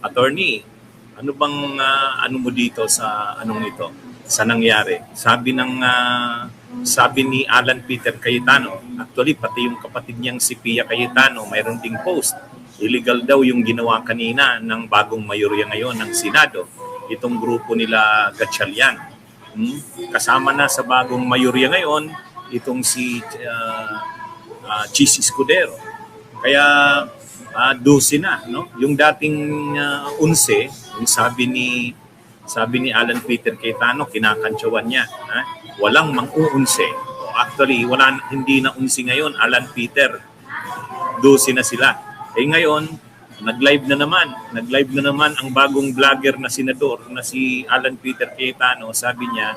Attorney, ano bang ano mo dito sa anong ito? Sa nangyari? Sabi ni Alan Peter Cayetano, actually pati yung kapatid niyang si Pia Cayetano, mayroon ding post. Illegal daw yung ginawa kanina ng bagong mayorya ngayon ng Senado. Itong grupo nila Gatchalian. Kasama na sa bagong mayorya ngayon itong si Chis Escudero. Kaya 12 na, no? Yung dating 11, yung sabi ni Alan Peter Cayetano, kinakantsawan niya, walang mang-uunse. Actually, hindi na 11 ngayon, Alan Peter, 12 na sila. Ngayon, nag-live na naman ang bagong vlogger na senador na si Alan Peter Cayetano. Sabi niya,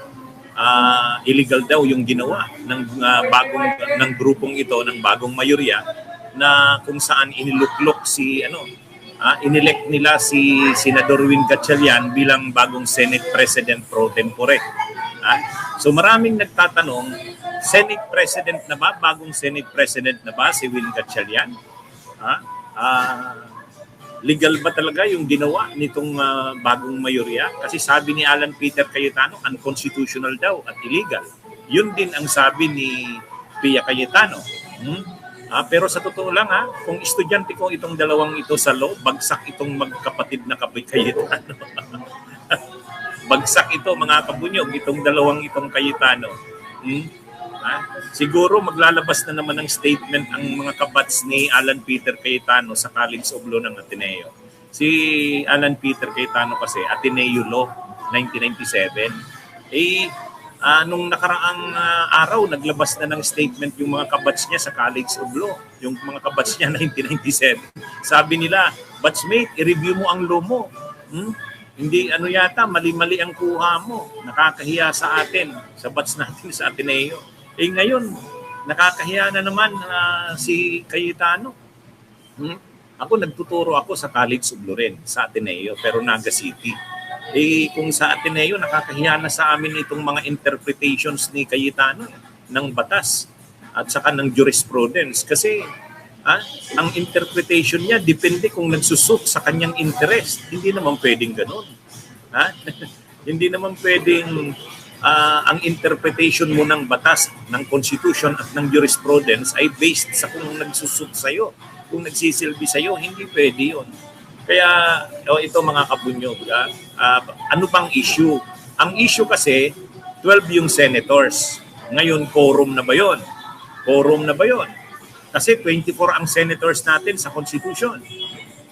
illegal daw yung ginawa ng grupong ito, ng bagong mayorya, na kung saan iniluklok inelect nila si Senador Win Gatchalian bilang bagong Senate President pro tempore. So maraming nagtatanong, Senate President na ba? Bagong Senate President na ba si Win Gatchalian? Legal ba talaga yung ginawa nitong bagong mayorya? Kasi sabi ni Alan Peter Cayetano, unconstitutional daw at illegal. Yun din ang sabi ni Pia Cayetano. Pero sa totoo lang, kung estudyante ko itong dalawang ito sa law, bagsak itong magkapatid na Cayetano. Bagsak ito, mga kabunyog, itong dalawang itong Cayetano. Siguro maglalabas na naman ng statement ang mga kabats ni Alan Peter Cayetano sa College of Law ng Ateneo. Si Alan Peter Cayetano kasi, Ateneo Law, 1997. Nung nakaraang araw, naglabas na ng statement yung mga kabats niya sa College of Law. Yung mga kabats niya 1997. Sabi nila, batchmate, i-review mo ang law mo. Hindi yata, mali-mali ang kuha mo. Nakakahiya sa atin, sa batch natin sa Ateneo. Ngayon, nakakahiya na naman si Cayetano. Ako, nagtuturo ako sa College of Law rin, sa Ateneo, pero Naga City. Kung sa Ateneo, nakakahiya na sa amin itong mga interpretations ni Cayetano ng batas at saka ng jurisprudence. Kasi ang interpretation niya depende kung nagsusuk sa kanyang interest. Hindi naman pwedeng ganun. Hindi naman pwedeng ang interpretation mo ng batas, ng constitution at ng jurisprudence ay based sa kung nagsusuk sa'yo, kung nagsisilbi sa'yo. Hindi pwede yun. Kaya ito mga kabunyog, ano bang issue? Ang issue kasi, 12 yung senators. Ngayon, quorum na ba yun? Quorum na ba yun? Kasi 24 ang senators natin sa Constitution.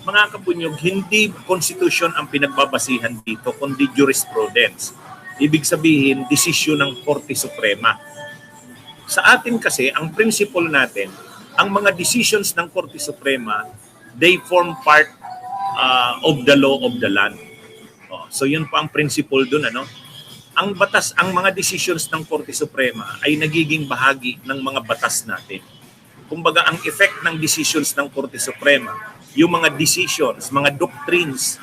Mga kabunyog, hindi Constitution ang pinagbabasihan dito, kundi jurisprudence. Ibig sabihin, desisyon ng Korte Suprema. Sa atin kasi, ang principle natin, ang mga decisions ng Korte Suprema, they form part of the law of the land. So yun po ang principle dun. Ang batas, ang mga decisions ng Korte Suprema ay nagiging bahagi ng mga batas natin. Kumbaga, ang effect ng decisions ng Korte Suprema, yung mga decisions, mga doctrines,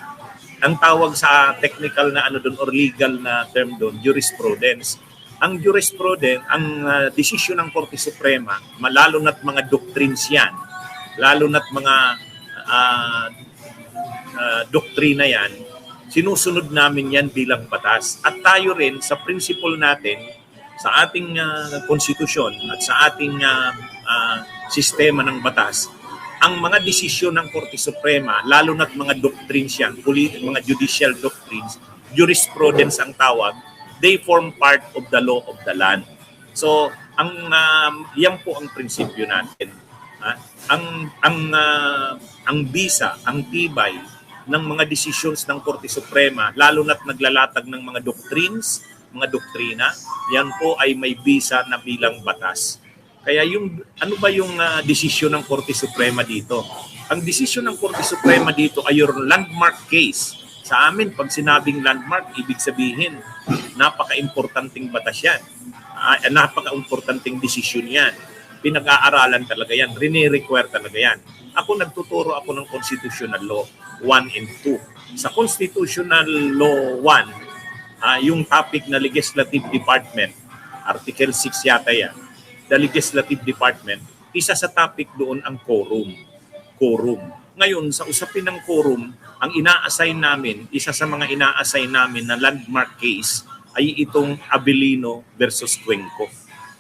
ang tawag sa technical na or legal na term doon, jurisprudence. Ang jurisprudence, ang decision ng Korte Suprema, lalo na't mga doctrines yan, lalo na't mga doktrina yan, sinusunod namin yan bilang batas. At tayo rin sa principle natin, sa ating konstitusyon at sa ating sistema ng batas, ang mga desisyon ng Korte Suprema, lalo na't mga doctrines yan, mga judicial doctrines, jurisprudence ang tawag, they form part of the law of the land. So, yan po ang prinsipyo natin. Ang bisa, ang tibay ng mga decisions ng Korte Suprema, lalo na't naglalatag ng mga doctrines, mga doktrina, yan po ay may bisa na bilang batas. Kaya ano ba yung desisyon ng Korte Suprema dito? Ang desisyon ng Korte Suprema dito ay your landmark case. Sa amin, pag sinabing landmark, ibig sabihin, napaka-importanting batas yan. Napaka-importanting desisyon yan. Pinag-aaralan talaga yan. Rini-require talaga yan. Ako, nagtuturo ako ng Constitutional Law 1 and 2. Sa Constitutional Law 1, yung topic na Legislative Department, Article 6 yata yan, the Legislative Department, isa sa topic doon ang quorum. Ngayon, sa usapin ng quorum, ang ina-assign namin, isa sa mga ina-assign namin na landmark case ay itong Abilino versus Cuenco.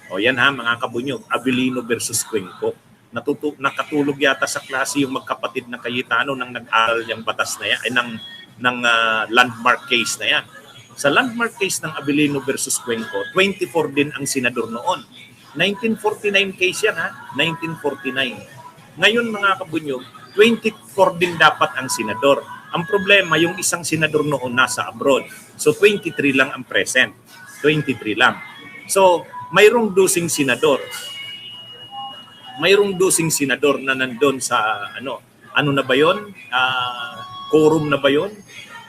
O yan ha, mga kabunyog, Abilino versus Cuenco. Nakatulog yata sa klase yung magkapatid na Cayetano nang nag-aral yung batas na yan, ay ng landmark case na yan. Sa landmark case ng Abilino versus Cuenco, 24 din ang senador noon. 1949 case yan ha, 1949. Ngayon mga kabunyog, 24 din dapat ang senador. Ang problema, yung isang senador noon nasa abroad. So 23 lang ang present. 23 lang. So mayroong dosing senador. Mayroong dosing senador na nandun sa ano na ba 'yon? Quorum na ba 'yon?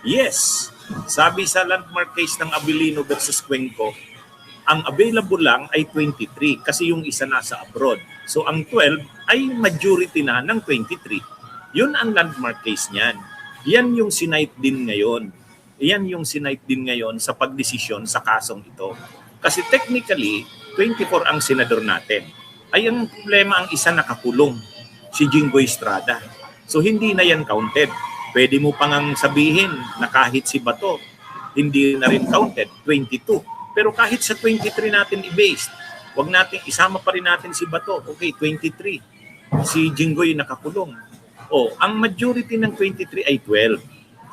Yes. Sabi sa landmark case ng Abilino versus Cuenco, ang available lang ay 23 kasi yung isa nasa abroad. So ang 12 ay majority na ng 23. Yun ang landmark case niyan. Yan yung sinight din ngayon. Yan yung sinight din ngayon sa pagdesisyon sa kasong ito. Kasi technically, 24 ang senador natin. Ay ang problema, ang isa nakakulong, si Jinggoy Estrada. So hindi na yan counted. Pwede mo pang sabihin na kahit si Bato, hindi na rin counted, 22. Pero kahit sa 23 natin i-based, wag natin, isama pa rin natin si Bato. Okay, 23. Si Jinggoy nakakulong. Ang majority ng 23 ay 12.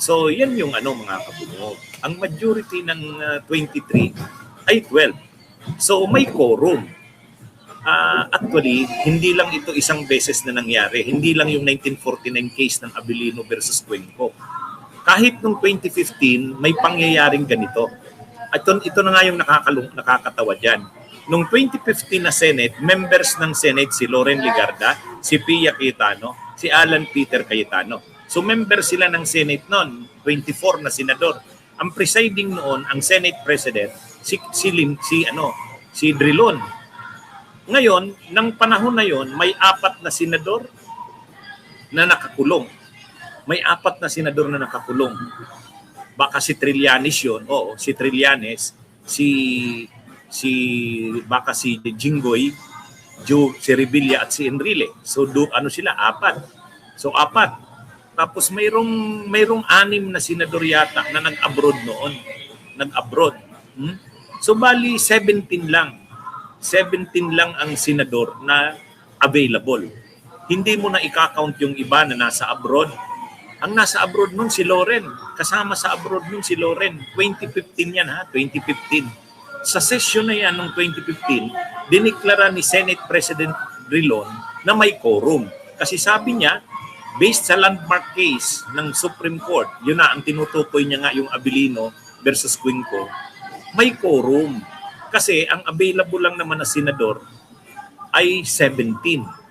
So yan yung mga kabunyog. Ang majority ng 23 ay 12. So may quorum. Actually, hindi lang ito isang beses na nangyari. Hindi lang yung 1949 case ng Abilino versus Cuenco. Kahit nung 2015, may pangyayaring ganito. At ito na nga yung nakakatawa dyan. Nung 2015 na Senate, members ng Senate si Loren Legarda, si Pia Cayetano, si Alan Peter Cayetano. So member sila ng Senate noon, 24 na senador. Ang presiding noon, ang Senate President, si Drilon. Ngayon, ng panahon na yon, may 4 na senador na nakakulong. May 4 na senador na nakakulong. Baka si Trillanes yun. Oo, si Trillanes, baka si Jinggoy, si Revilla at si Enrile. So sila? 4. So 4. Tapos mayroong 6 na senador yata na nag-abroad noon. Nag-abroad. So bali 17 lang. 17 lang ang senador na available. Hindi mo na i-count yung iba na nasa abroad. Ang nasa abroad nun si Loren. Kasama sa abroad nun si Loren. 2015 yan ha, 2015. Sa session na yan noong 2015, diniklara ni Senate President Drilon na may quorum. Kasi sabi niya, based sa landmark case ng Supreme Court, yun na ang tinutukoy niya nga yung Abilino versus Cuenco, may quorum. Kasi ang available lang naman na senador ay 17.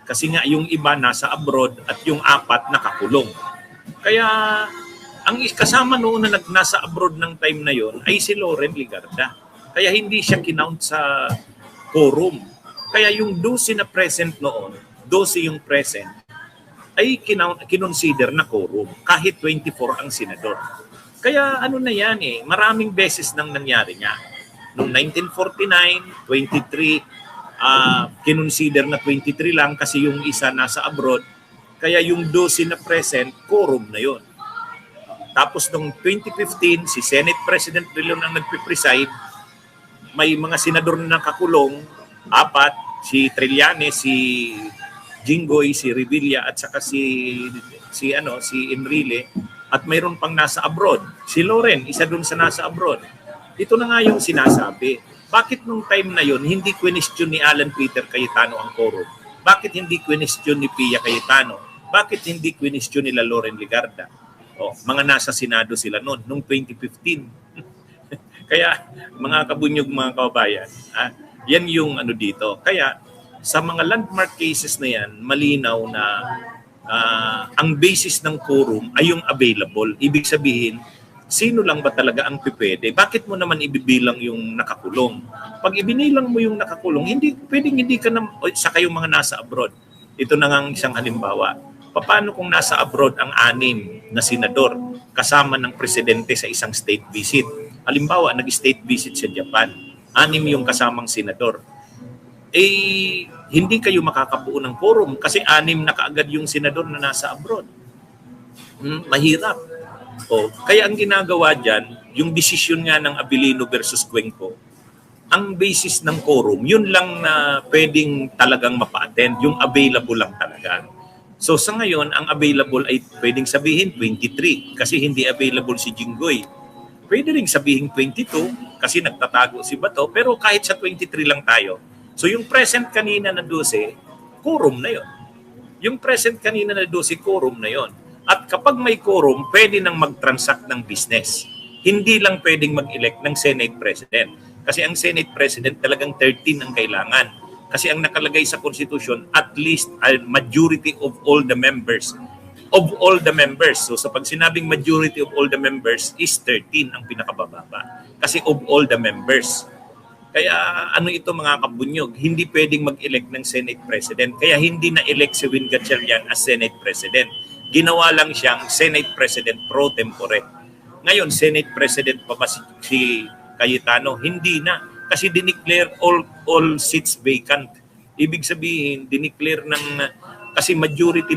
Kasi nga yung iba nasa abroad at yung 4 nakakulong. Kaya ang kasama noon na nasa abroad ng time na yon ay si Loren Legarda. Kaya hindi siya kinount sa quorum. Kaya yung 12 na present noon, 12 yung present, ay kinonsider na quorum. Kahit 24 ang senador. Kaya na yan maraming beses nang nangyari niya. Noong 1949, 23, kinonsider na 23 lang kasi yung isa nasa abroad. Kaya yung 12 na present, quorum na yon. Tapos noong 2015, si Senate President Drilon ang nagpipreside. May mga senador na nakakulong, 4, si Trillanes, si Jinggoy, si Revilla at saka si Enrile, at mayroon pang nasa abroad. Si Loren, isa dun sa nasa abroad. Ito na nga yung sinasabi. Bakit nung time na yon hindi question ni Alan Peter Cayetano ang quorum? Bakit hindi question ni Pia Cayetano? Bakit hindi question nila Loren Legarda? Mga nasa Senado sila noon, nung 2015. Kaya, mga kabunyog, mga kababayan, yan yung dito. Kaya, sa mga landmark cases na yan, malinaw na ang basis ng quorum ay yung available. Ibig sabihin, sino lang ba talaga ang pipwede? Bakit mo naman ibibilang yung nakakulong? Pag ibinilang mo yung nakakulong, hindi ka na, sa kayong mga nasa abroad. Ito na nga isang halimbawa. Paano kung nasa abroad ang 6 na senador kasama ng presidente sa isang state visit? Halimbawa, nag-state visit sa Japan. 6 yung kasamang senador. Hindi kayo makakabuo ng quorum kasi 6 na kaagad yung senador na nasa abroad. Mahirap. Kaya ang ginagawa dyan, yung desisyon nga ng Abilino versus Cuenco, ang basis ng quorum, yun lang na pwedeng talagang mapa-attend, yung available lang talaga. So sa ngayon, ang available ay pwedeng sabihin 23 kasi hindi available si Jinggoy. Pwede rin sabihin 22 kasi nagtatago si Bato, pero kahit sa 23 lang tayo. So yung present kanina na 12, quorum na yon. Yung present kanina na 12, quorum na yon. At kapag may quorum, pwede nang mag-transact ng business. Hindi lang pwedeng mag-elect ng Senate President. Kasi ang Senate President talagang 13 ang kailangan. Kasi ang nakalagay sa Constitution, at least a majority of all the members. Of all the members. So sa pag sinabing majority of all the members is 13 ang pinakabababa. Kasi of all the members. Kaya ano ito mga kabunyog, hindi pwedeng mag-elect ng Senate President. Kaya hindi na-elect si Win Gatchalian as Senate President. Ginawa lang siyang Senate President pro tempore. Ngayon, Senate President pa ba si Cayetano? Hindi na. Kasi dineclare all seats vacant. Ibig sabihin, dineclare ng kasi majority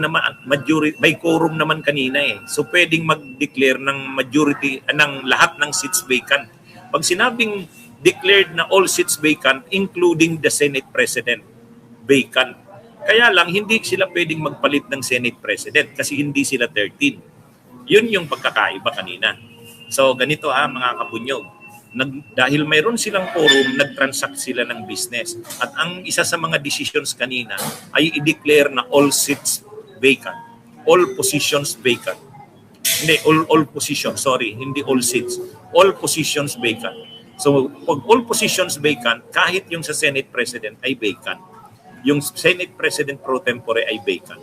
by quorum naman kanina eh. So pwedeng mag-declare ng majority ng lahat ng seats vacant. Pag sinabing declared na all seats vacant including the Senate President vacant. Kaya lang hindi sila pwedeng magpalit ng Senate President kasi hindi sila 13. Yun yung pagkakaiba kanina. So ganito mga kabunyog. Dahil mayroon silang quorum, nag-transact sila ng business. At ang isa sa mga decisions kanina ay i-declare na all seats vacant. All positions vacant. Hindi, all positions. Sorry, hindi all seats. All positions vacant. So, pag all positions vacant, kahit yung sa Senate President ay vacant. Yung Senate President pro tempore ay vacant.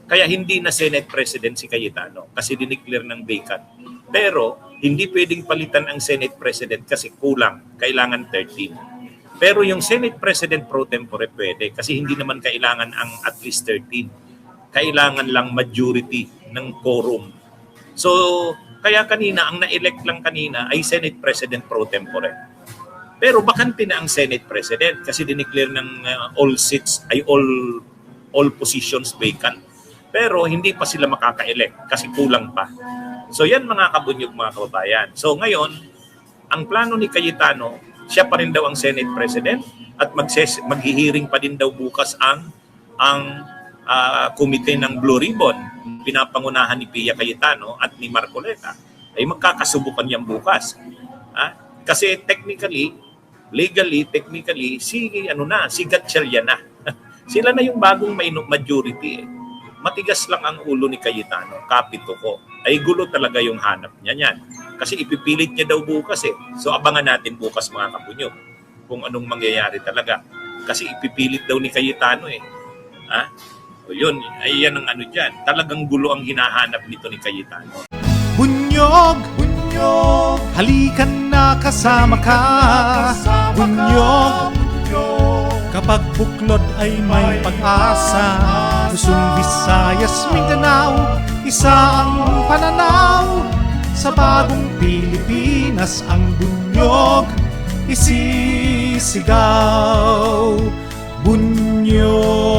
Kaya hindi na Senate President si Cayetano kasi dineclare ng vacant. Pero hindi pwedeng palitan ang Senate President kasi kulang, kailangan 13. Pero yung Senate President pro tempore pwede kasi hindi naman kailangan ang at least 13. Kailangan lang majority ng quorum. So, kaya kanina, ang na-elect lang kanina ay Senate President pro tempore. Pero bakante na ang Senate President kasi dineclare ng all seats ay all positions vacant. Pero hindi pa sila makaka-elect kasi kulang pa. So yan mga kabunyog mga kababayan. So ngayon, ang plano ni Cayetano, siya pa rin daw ang Senate President at maghihiring pa din daw bukas ang komite ng Blue Ribbon, pinapangunahan ni Pia Cayetano at ni Marcoleta. Ay magkakasubukan yan bukas. Kasi legally, technically, si Gatchalian na. Sila na yung bagong may majority eh. Matigas lang ang ulo ni Cayetano, kapito ko. Ay gulo talaga yung hanap niya niyan. Kasi ipipilit niya daw bukas eh. So abangan natin bukas mga kabunyog kung anong mangyayari talaga. Kasi ipipilit daw ni Cayetano eh. So yun, ay yan ang ano dyan. Talagang gulo ang hinahanap nito ni Cayetano. Bunyog, halikan na kasama ka. Bunyog, kapag buklod ay may pag-asa. Luzon, Visayas, Mindanao, isa ang pananaw. Sa bagong Pilipinas ang bunyog isisigaw. Bunyog.